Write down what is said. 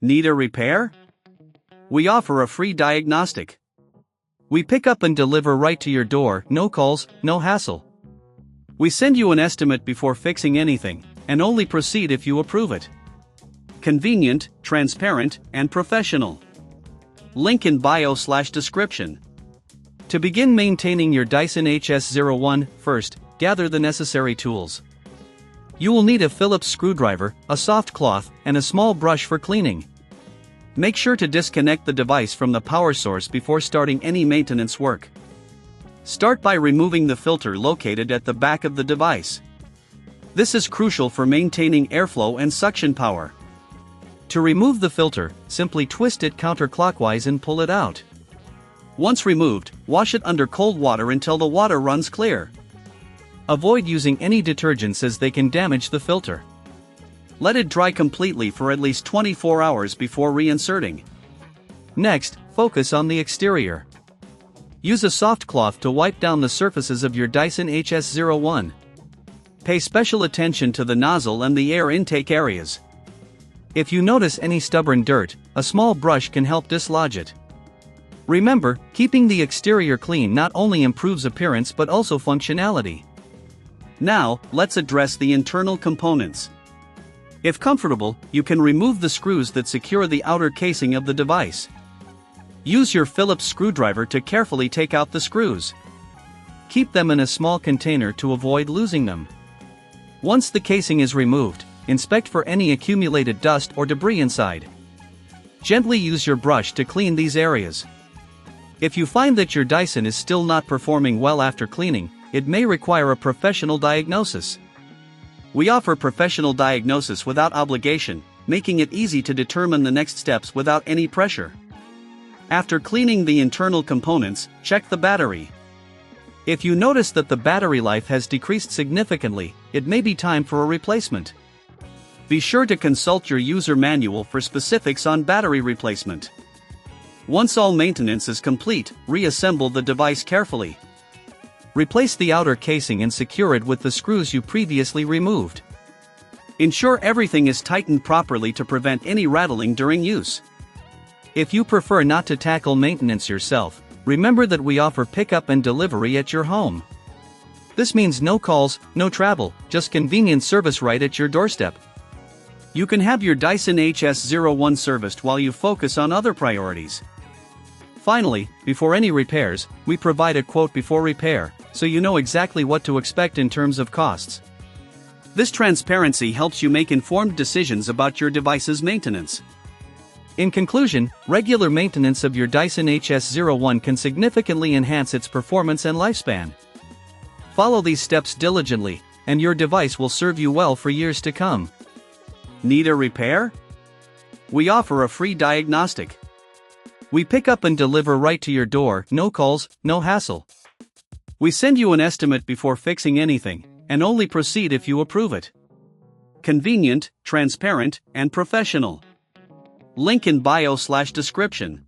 Need a repair? We offer a free diagnostic. We pick up and deliver right to your door, no calls, no hassle. We send you an estimate before fixing anything, and only proceed if you approve it. Convenient, transparent, and professional. Link in bio/description. To begin maintaining your Dyson HS01, first, gather the necessary tools. You will need a Phillips screwdriver, a soft cloth, and a small brush for cleaning. Make sure to disconnect the device from the power source before starting any maintenance work. Start by removing the filter located at the back of the device. This is crucial for maintaining airflow and suction power. To remove the filter, simply twist it counterclockwise and pull it out. Once removed, wash it under cold water until the water runs clear. Avoid using any detergents as they can damage the filter. Let it dry completely for at least 24 hours before reinserting. Next, focus on the exterior. Use a soft cloth to wipe down the surfaces of your Dyson HS01. Pay special attention to the nozzle and the air intake areas. If you notice any stubborn dirt, a small brush can help dislodge it. Remember, keeping the exterior clean not only improves appearance but also functionality. Now, let's address the internal components. If comfortable, you can remove the screws that secure the outer casing of the device. Use your Phillips screwdriver to carefully take out the screws. Keep them in a small container to avoid losing them. Once the casing is removed, inspect for any accumulated dust or debris inside. Gently use your brush to clean these areas. If you find that your Dyson is still not performing well after cleaning, it may require a professional diagnosis. We offer professional diagnosis without obligation, making it easy to determine the next steps without any pressure. After cleaning the internal components, check the battery. If you notice that the battery life has decreased significantly, it may be time for a replacement. Be sure to consult your user manual for specifics on battery replacement. Once all maintenance is complete, reassemble the device carefully. Replace the outer casing and secure it with the screws you previously removed. Ensure everything is tightened properly to prevent any rattling during use. If you prefer not to tackle maintenance yourself, remember that we offer pickup and delivery at your home. This means no calls, no travel, just convenient service right at your doorstep. You can have your Dyson HS01 serviced while you focus on other priorities. Finally, before any repairs, we provide a quote before repair, so you know exactly what to expect in terms of costs. This transparency helps you make informed decisions about your device's maintenance. In conclusion, regular maintenance of your Dyson HS01 can significantly enhance its performance and lifespan. Follow these steps diligently, and your device will serve you well for years to come. Need a repair? We offer a free diagnostic. We pick up and deliver right to your door, no calls, no hassle. We send you an estimate before fixing anything, and only proceed if you approve it. Convenient, transparent, and professional. Link in bio/description.